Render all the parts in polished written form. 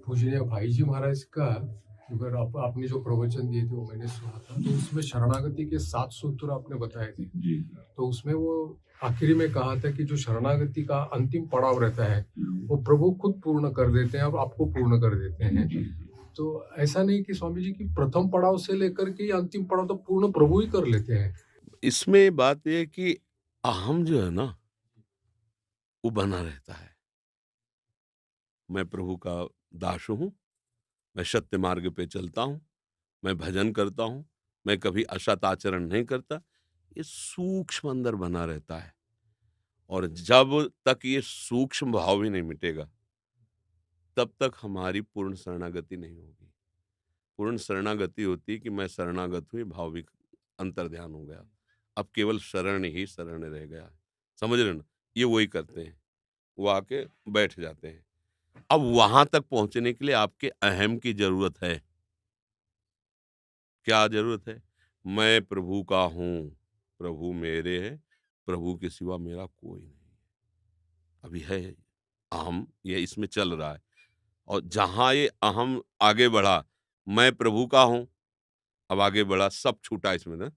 पूजनीय भाई जी महाराज का अगर आपने जो प्रवचन दिए थे वो मैंने सुना था, तो उसमें शरणागति के 7 सूत्र आपने बताए थे। जी। तो उसमें वो आखिरी में कहा था कि जो शरणागति का अंतिम पड़ाव रहता है वो प्रभु खुद पूर्ण कर देते हैं और आपको पूर्ण कर देते हैं। तो ऐसा नहीं कि स्वामी जी की प्रथम पड़ाव से लेकर के अंतिम पड़ाव तक पूर्ण प्रभु ही कर लेते हैं। इसमें बात ये है कि अहम जो है ना, वो बना रहता है। मैं प्रभु का दास हूँ, मैं सत्य मार्ग पे चलता हूँ, मैं भजन करता हूँ, मैं कभी असत आचरण नहीं करता। ये सूक्ष्म अंदर बना रहता है, और जब तक ये सूक्ष्म भाव ही नहीं मिटेगा, तब तक हमारी पूर्ण शरणागति नहीं होगी। पूर्ण शरणागति होती है कि मैं शरणागत हुई, भाविक अंतर्ध्यान हो गया। अब केवल शरण ही शरण रह गया है। समझ रहे हो ना? ये वही करते हैं, वो आके बैठ जाते हैं। अब वहां तक पहुंचने के लिए आपके अहम की जरूरत है। क्या जरूरत है? मैं प्रभु का हूं, प्रभु मेरे है, प्रभु के सिवा मेरा कोई नहीं है। अभी है अहम, ये इसमें चल रहा है। और जहां ये अहम आगे बढ़ा, मैं प्रभु का हूं, अब आगे बढ़ा, सब छूटा इसमें ना।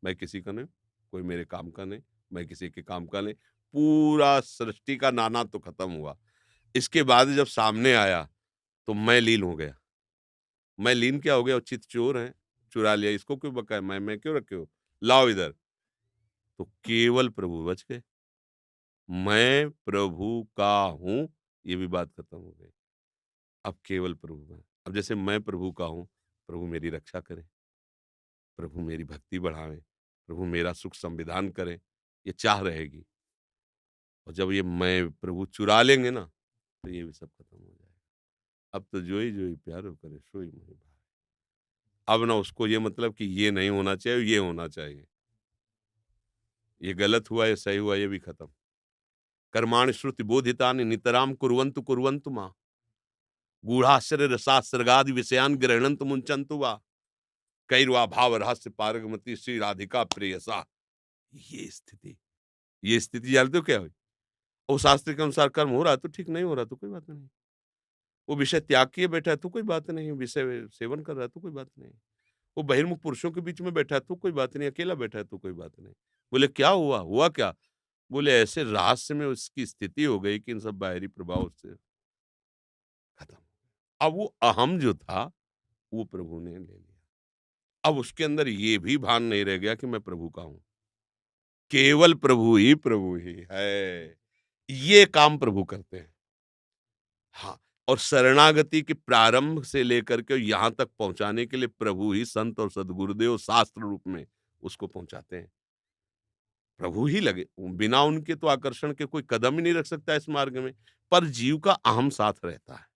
मैं किसी का नहीं, कोई मेरे काम का नहीं, मैं किसी के काम का नहीं। पूरा सृष्टि का नाना तो खत्म हुआ। इसके बाद जब सामने आया, तो मैं लीन हो गया। मैं लीन क्या हो गया? चित चोर है, चुरा लिया, इसको क्यों बकाया, मैं क्यों रखे हो, लाओ इधर। तो केवल प्रभु बच गए। मैं प्रभु का हूं, ये भी बात खत्म हो गई। अब केवल प्रभु है। अब जैसे मैं प्रभु का हूं, प्रभु मेरी रक्षा करे, प्रभु मेरी भक्ति बढ़ावे, प्रभु मेरा सुख संविधान करे, ये चाह रहेगी। और जब ये मैं प्रभु चुरा लेंगे ना, तो ये भी सब खत्म हो जाएगा। अब तो जोई जोई प्यारो करे सोई मोहि भाई। अब ना उसको ये मतलब कि ये नहीं होना चाहिए, ये होना चाहिए, ये गलत हुआ, ये सही हुआ, ये भी खत्म। कर्माणि श्रुति बोधितानि नितराम कुर्वन्तु कुर्वन्तु मां गूढ़ाश्चर्य रसास्रगादि विषयान गृह्णन्तु मुंचन्तु वा कैर्वा भाव रहस्य पारगमति श्री राधिका प्रेयसा। ये स्थिति जानते हो क्या हुई? वो शास्त्र के अनुसार कर्म हो रहा है तो ठीक, नहीं हो रहा तो कोई बात नहीं। वो विषय त्याग किए बैठा है तो कोई बात नहीं, विषय सेवन कर रहा है तो कोई बात नहीं। वो बहिर्मुख पुरुषों के बीच में बैठा है तो कोई बात नहीं, अकेला बैठा है तो कोई बात नहीं। बोले क्या हुआ? हुआ क्या? बोले ऐसे रहस्य में उसकी स्थिति हो गई कि इन सब बाहरी प्रभाव से खत्म। अब वो अहम जो था, वो प्रभु ने ले लिया। अब उसके अंदर ये भी भान नहीं रह गया कि मैं प्रभु का हूं। केवल प्रभु ही है। ये काम प्रभु करते हैं। हाँ, और शरणागति के प्रारंभ से लेकर के यहाँ तक पहुँचाने के लिए प्रभु ही संत और सद्गुरुदेव शास्त्र रूप में उसको पहुँचाते हैं। प्रभु ही लगे, बिना उनके तो आकर्षण के कोई कदम ही नहीं रख सकता इस मार्ग में, पर जीव का अहम साथ रहता है।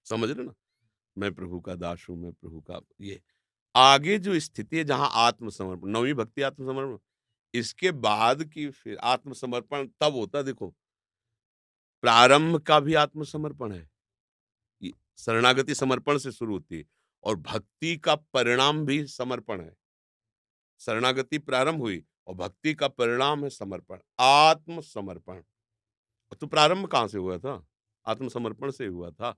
समझ रहे ना? मैं प्रभु का दास हूँ, मैं प्रभु का ये। आगे जो स्थिति है जहाँ आत्मसमर्पण, नौवीं भक्ति आत्मसमर्पण, इसके बाद की फिर आत्मसमर्पण तब होता है देखो, प्रारंभ का भी आत्मसमर्पण है। ये शरणागति समर्पण से शुरू होती है, और भक्ति का परिणाम भी समर्पण है। शरणागति प्रारंभ हुई और भक्ति का परिणाम है समर्पण, आत्मसमर्पण। तो प्रारंभ कहाँ से हुआ था? आत्मसमर्पण से हुआ था।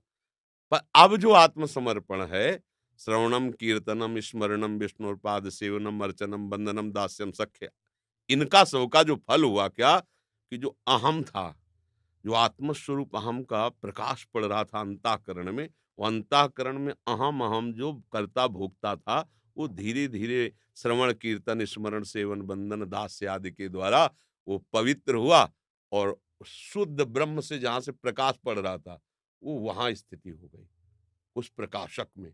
पर अब जो आत्मसमर्पण है, श्रवणम कीर्तनम स्मरणम विष्णुपाद सेवनम अर्चनम बंदनम दास्यम सख्य, इनका सबका जो फल हुआ क्या, कि जो अहम था, जो आत्मस्वरूप अहम का प्रकाश पड़ रहा था अंतःकरण में, वो अंतःकरण में अहम अहम जो करता भोगता था, वो धीरे धीरे श्रवण कीर्तन स्मरण सेवन बंदन दास्य आदि के द्वारा वो पवित्र हुआ, और शुद्ध ब्रह्म से जहां से प्रकाश पड़ रहा था, वो वहां स्थिति हो गई उस प्रकाशक में।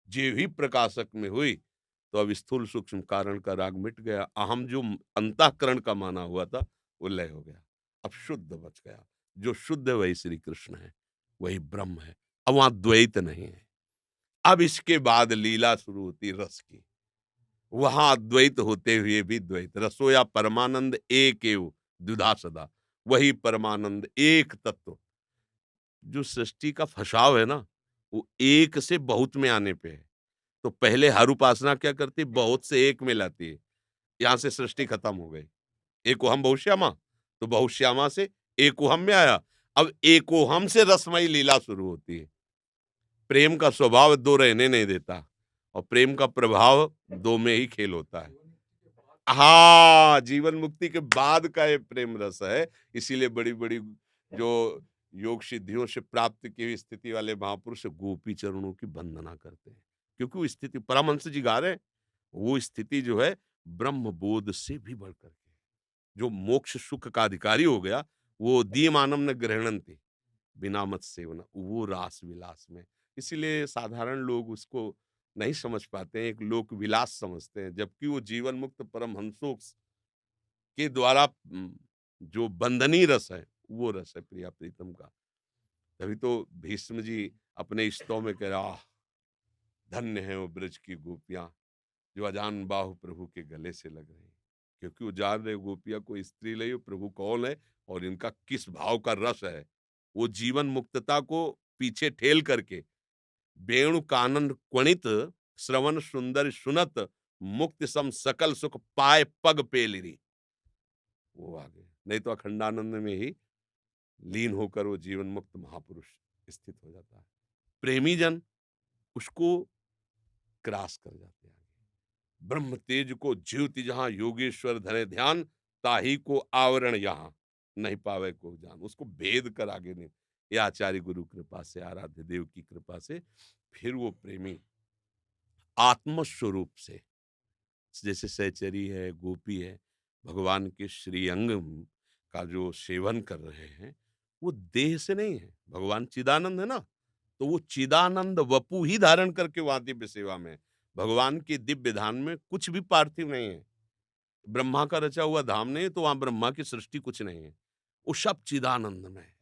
जे ही प्रकाशक में हुई, तो अब स्थूल सूक्ष्म कारण का राग मिट गया, अहम जो अंतःकरण का माना हुआ था वो लय हो गया, अब शुद्ध बच गया। जो शुद्ध है वही श्री कृष्ण है, वही ब्रह्म है। अब वहां द्वैत नहीं है। अब इसके बाद लीला शुरू होती रस की। वहां अद्वैत होते हुए भी द्वैत, रसो या परमानंद एक एव द्विधा सदा, वही परमानंद एक तत्व। जो सृष्टि का फसाव है ना, वो एक से बहुत में आने पे है। तो पहले हर उपासना क्या करती है? बहुत से एक में लाती है। यहाँ से सृष्टि खत्म हो गई। एकोहम बहुश्यामा, तो बहुश्यामा से एकोहम में आया। अब एकोहम से रसमयी लीला शुरू होती है। प्रेम का स्वभाव दो रहने नहीं देता, और प्रेम का प्रभाव दो में ही खेल होता है। हाँ, जीवन मुक्ति के बाद का ये प्रेम रस है। इसीलिए बड़ी-बड़ी जो योग सिद्धियों से प्राप्त की हुई स्थिति वाले महापुरुष गोपी चरणों की वंदना करते हैं। क्योंकि वो स्थिति परमहंस जी गा रहे हैं, वो स्थिति जो है ब्रह्म बोध से भी बढ़ कर के है। जो मोक्ष सुख का अधिकारी हो गया, वो दीयमानम न गृह्णन्ति बिना मत सेवन, वो रास विलास में। इसीलिए साधारण लोग उसको नहीं समझ पाते हैं, एक लोक विलास समझते हैं, जबकि वो जीवन मुक्त परमहंसों के द्वारा जो बंदनीय रस है, वो रस है प्रिया प्रीतम का। तभी तो भीष्म जी अपने स्तव में कह रहा, आह धन्य है वो ब्रज की गोपियां जो अजान बाहु प्रभु के गले से लग रही, क्योंकि वो जान रहे गोपिया को स्त्री लई, प्रभु कौन है और इनका किस भाव का रस है। वो जीवन मुक्तता को पीछे ठेल करके वेणु कानन क्वणित श्रवण सुंदर सुनत मुक्ति सम सकल सुख पाए पग पेलिरी, वो आ गए। नहीं तो अखंडानंद में ही लीन होकर वो जीवन मुक्त महापुरुष स्थित हो जाता है। प्रेमी जन उसको क्रॉस कर जाते हैं। ब्रह्म तेज को ज्योति जहां योगेश्वर धरे ध्यान, ताही को आवरण यहाँ नहीं पावे को जान। उसको भेद कर आगे नहीं, ये आचार्य गुरु कृपा से, आराध्य देव की कृपा से फिर वो प्रेमी आत्मस्वरूप से, जैसे सहचरी है, गोपी है, भगवान के श्रीअंग का जो सेवन कर रहे हैं, वो देह से नहीं है। भगवान चिदानंद है ना, तो वो चिदानंद वपु ही धारण करके वहां दिव्य सेवा में है। भगवान के दिव्य धाम में कुछ भी पार्थिव नहीं है। ब्रह्मा का रचा हुआ धाम नहीं है, तो वहां ब्रह्मा की सृष्टि कुछ नहीं है। वो सब चिदानंद में है।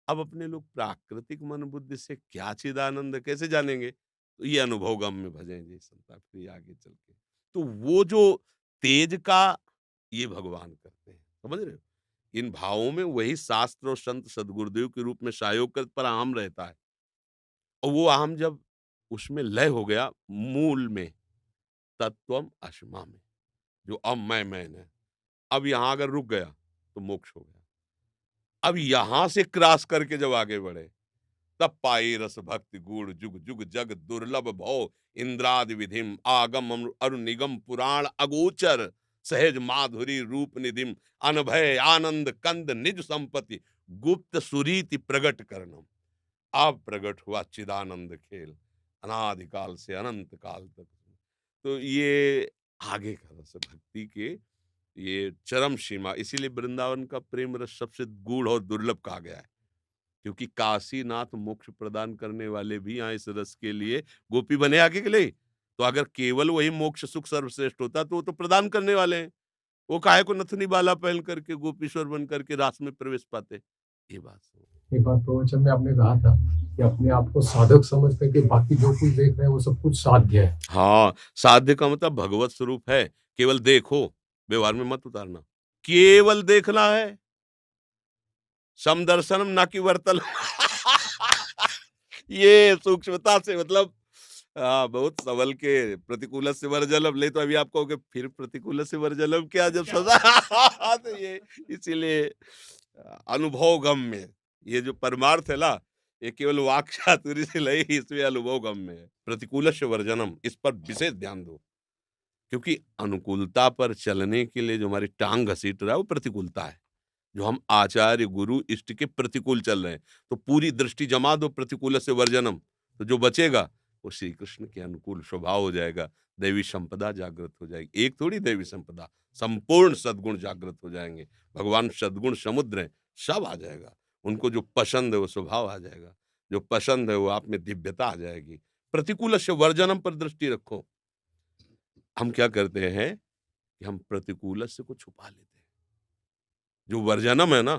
अब अपने लोग प्राकृतिक मन बुद्धि से क्या चिदानंद कैसे जानेंगे? तो ये अनुभव गम में भजें जी संता फिर आगे चल के। तो वो जो तेज का ये भगवान करते हैं, समझ रहे हो? इन भावों में वही शास्त्र और संत सदगुरुदेव के रूप में सहयोग कर पर आम रहता है, और वो आम जब उसमें लय हो गया मूल में, तत्वम अश्मा में, जो अब मैं अब यहां अगर रुक गया तो मोक्ष हो गया। अब यहां से क्रॉस करके जब आगे बढ़े, तब पाई रस भक्ति गुण जुग जुग जग दुर्लभ भव इंद्रादि विधिम आगम अरु निगम पुराण अगोचर सहज माधुरी रूप निधिम अनभय आनंद कंद निज संपत्ति गुप्त सुरीति प्रगट करनम। अब प्रगट हुआ चिदानंद खेल अनादिकाल से अनंत काल तक। तो ये आगे का रस भक्ति के ये चरम सीमा, इसीलिए वृंदावन का प्रेम रस सबसे गूढ़ और दुर्लभ कहा गया है, क्योंकि काशीनाथ मोक्ष प्रदान करने वाले भी यहाँ इस रस के लिए गोपी बने आगे के लिए। तो अगर केवल वही मोक्ष सुख सर्वश्रेष्ठ होता तो वो तो प्रदान करने वाले हैं। वो काहे को नथुनी बाला पहन करके गोपीश्वर बन करके रास में प्रवेश पाते। ये बात एक बार प्रवचन में आपने कहा था कि अपने आप को साधक समझ करके बाकी जो कुछ देख रहे हैं वो सब कुछ साध्य है। हाँ, साध्य का मतलब भगवत स्वरूप है। केवल देखो, व्यवहार में मत उतारना। केवल देखना है, समदर्शनम ना कि वर्तल। ये सूक्ष्मता से मतलब बहुत सबल के प्रतिकूल से वर्जलम, ले तो अभी आप कहोगे फिर प्रतिकूल से वर्जलम क्या जब सजा। तो ये इसीलिए अनुभव गम में ये जो परमार्थ है ना, ये केवल वाक चातुरी से नहीं, इसमें अनुभव गम में है। प्रतिकूल से वर्जनम, इस पर विशेष ध्यान दो, क्योंकि अनुकूलता पर चलने के लिए जो हमारी टांग घसीट रहा है वो प्रतिकूलता है। जो हम आचार्य गुरु इष्ट के प्रतिकूल चल रहे हैं, तो पूरी दृष्टि जमा दो प्रतिकूल से वर्जनम, तो जो बचेगा वो श्री कृष्ण के अनुकूल स्वभाव हो जाएगा। दैवी संपदा जागृत हो जाएगी। एक थोड़ी दैवी संपदा, संपूर्ण सद्गुण जागृत हो जाएंगे। भगवान सद्गुण समुद्र है, सब आ जाएगा। उनको जो पसंद है वो स्वभाव आ जाएगा, जो पसंद है वो आप में दिव्यता आ जाएगी। प्रतिकूल से वर्जनम पर दृष्टि रखो। हम क्या करते हैं कि हम प्रतिकूल से को छुपा लेते हैं। जो वर्जनम है ना,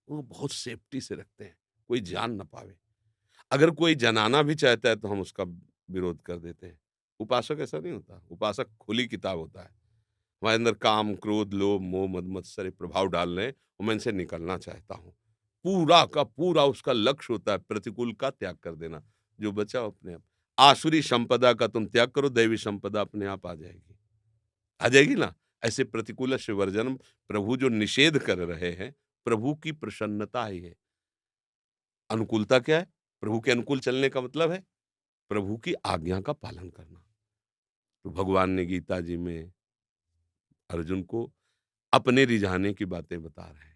वो बहुत सेफ्टी से रखते हैं, कोई जान ना पावे। अगर कोई जनाना भी चाहता है तो हम उसका विरोध कर देते हैं। उपासक ऐसा नहीं होता। उपासक खुली किताब होता है। हमारे अंदर काम क्रोध लोभ मोह मद मत्सर प्रभाव डाल रहे हैं और मैं इनसे निकलना चाहता हूँ। पूरा का पूरा उसका लक्ष्य होता है प्रतिकूल का त्याग कर देना। जो बचा वो अपने आप। आसुरी संपदा का तुम त्याग करो, दैवी संपदा अपने आप आ जाएगी। आ जाएगी ना। ऐसे प्रतिकूल से वर्जन प्रभु जो निषेध कर रहे हैं, प्रभु की प्रसन्नता ही है। अनुकूलता क्या है? प्रभु के अनुकूल चलने का मतलब है प्रभु की आज्ञा का पालन करना। तो भगवान ने गीता जी में अर्जुन को अपने रिझाने की बातें बता रहे हैं।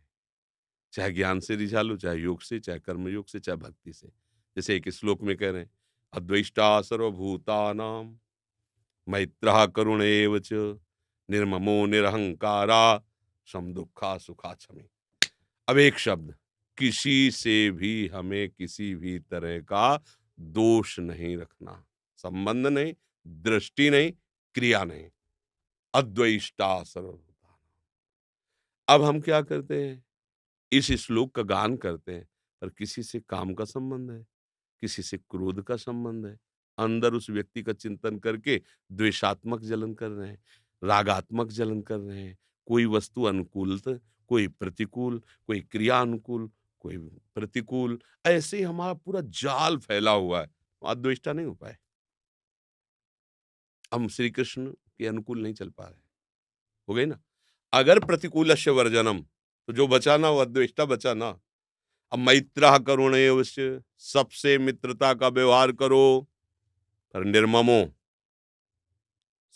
चाहे ज्ञान से रिझा लो, चाहे योग से, चाहे कर्मयोग से, चाहे भक्ति से। जैसे एक श्लोक में कह रहे हैं, अद्वेष्टा सर्वभूतानां मैत्रः करुण एव च निर्ममो निरहंकारा सम दुःखा सुखा क्षमे। अब एक शब्द, किसी से भी हमें किसी भी तरह का दोष नहीं रखना, संबंध नहीं, दृष्टि नहीं, क्रिया नहीं। अद्वेष्टा सर्वभूतानां। अब हम क्या करते हैं, इस श्लोक का गान करते हैं, पर किसी से काम का संबंध है, किसी से क्रोध का संबंध है, अंदर उस व्यक्ति का चिंतन करके द्वेषात्मक जलन कर रहे हैं, रागात्मक जलन कर रहे हैं। कोई वस्तु अनुकूल, कोई प्रतिकूल, कोई क्रिया अनुकूल, कोई प्रतिकूल, ऐसे ही हमारा पूरा जाल फैला हुआ है। वहां द्वेष्टा नहीं हो पाए, हम श्री कृष्ण के अनुकूल नहीं चल पा रहे। हो गई ना। अगर प्रतिकूलस्य वर्जनम, तो जो बचा ना वो अद्वेष्टा बचा ना। अब मैत्रः करुणैवस्य, सबसे मित्रता का व्यवहार करो, पर निर्ममो,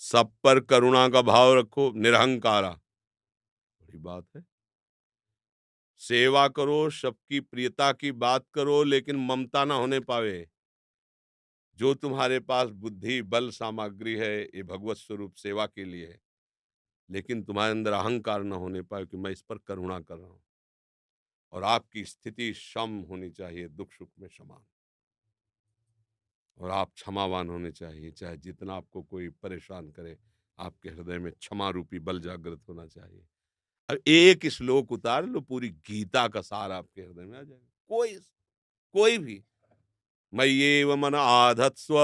सब पर करुणा का भाव रखो, निरहंकारा, बड़ी बात है। सेवा करो, सबकी प्रियता की बात करो, लेकिन ममता ना होने पावे। जो तुम्हारे पास बुद्धि बल सामग्री है, ये भगवत स्वरूप सेवा के लिए है, लेकिन तुम्हारे अंदर अहंकार ना होने पाए कि मैं इस पर करुणा कर रहा हूं। और आपकी स्थिति सम होनी चाहिए, दुख सुख में समान। और आप क्षमावान होने चाहिए, चाहे जितना आपको कोई परेशान करे, आपके हृदय में क्षमा रूपी बल जागृत होना चाहिए। अब एक श्लोक उतार लो, पूरी गीता का सार आपके हृदय में आ जाएगा। कोई कोई भी, मय्येव मन आधत्स्व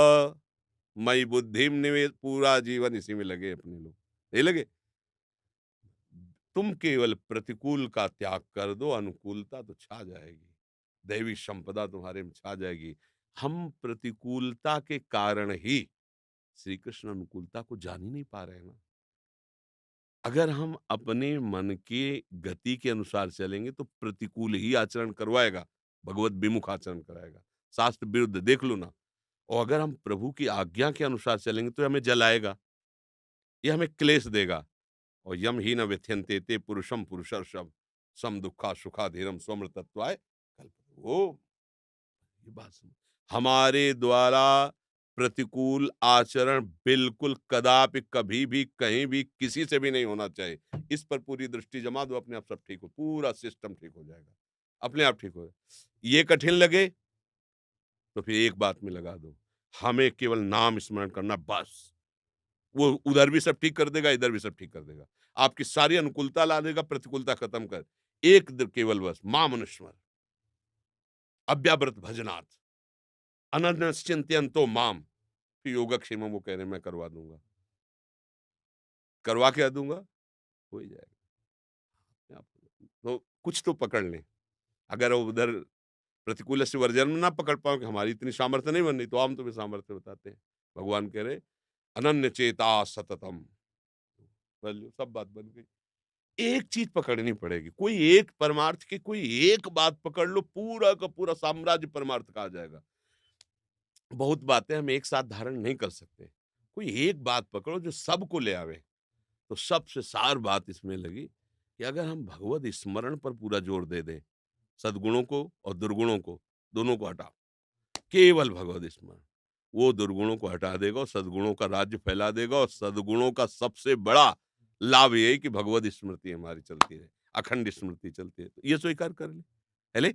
मयि बुद्धिम निवेश, पूरा जीवन इसी में लगे अपने लोग, नहीं लगे। तुम केवल प्रतिकूल का त्याग कर दो, अनुकूलता तो छा जाएगी, दैवी संपदा तुम्हारे में छा जाएगी। हम प्रतिकूलता के कारण ही श्री कृष्ण अनुकूलता को जान ही नहीं पा रहे हैं ना। अगर हम अपने मन के गति के अनुसार चलेंगे तो प्रतिकूल ही आचरण करवाएगा, भगवत विमुख आचरण कराएगा, शास्त्र विरुद्ध देख लो ना। और अगर हम प्रभु की आज्ञा के अनुसार चलेंगे तो हमें जलाएगा, ये हमें क्लेश देगा। और यम ही न व्यथ्यन्ते ते पुरुषम पुरुषर्षभ सम दुखा सुखा धीरम स्वमृतत्वाय कल्प। वो ये बात सुनो, हमारे द्वारा प्रतिकूल आचरण बिल्कुल कदापि कभी भी कहीं भी किसी से भी नहीं होना चाहिए। इस पर पूरी दृष्टि जमा दो, अपने आप सब ठीक हो, पूरा सिस्टम ठीक हो जाएगा, अपने आप ठीक हो जाएगा। ये कठिन लगे तो फिर एक बात में लगा दो, हमें केवल नाम स्मरण करना बस। वो उधर भी सब ठीक कर देगा, इधर भी सब ठीक कर देगा, आपकी सारी अनुकूलता ला देगा, प्रतिकूलता खत्म कर। केवल बस माम अनुस्मर, अव्याव्रत भजनात् अनन्यश्चिंतयन्तो माम। फिर योगक्षेम वो कह रहे हैं मैं करवा दूंगा। करवा क्या दूंगा, हो ही जाएगा। आप तो कुछ तो पकड़ लें। अगर वो उधर प्रतिकूल से वर्जन में ना पकड़ पाओ कि हमारी इतनी सामर्थ्य नहीं बन रही, तो हम तुम्हें सामर्थ्य बताते हैं। भगवान कह रहे अनन्य चेता सततम, बस लो, सब बात बन गई। एक चीज पकड़नी पड़ेगी, कोई एक परमार्थ की कोई एक बात पकड़ लो, पूरा का पूरा साम्राज्य परमार्थ का आ जाएगा। बहुत बातें हम एक साथ धारण नहीं कर सकते, कोई एक बात पकड़ो जो सबको ले आवे। तो सबसे सार बात इसमें लगी कि अगर हम भगवत स्मरण पर पूरा जोर दे दें, सद्गुणों को और दुर्गुणों को दोनों को हटा, केवल भगवत स्मरण, वो दुर्गुणों को हटा देगा और सद्गुणों का राज्य फैला देगा। और सद्गुणों का सबसे बड़ा लाभ यही कि भगवत स्मृति हमारी चलती रहे, अखंड स्मृति चलती है। तो ये स्वीकार कर ले, है ले?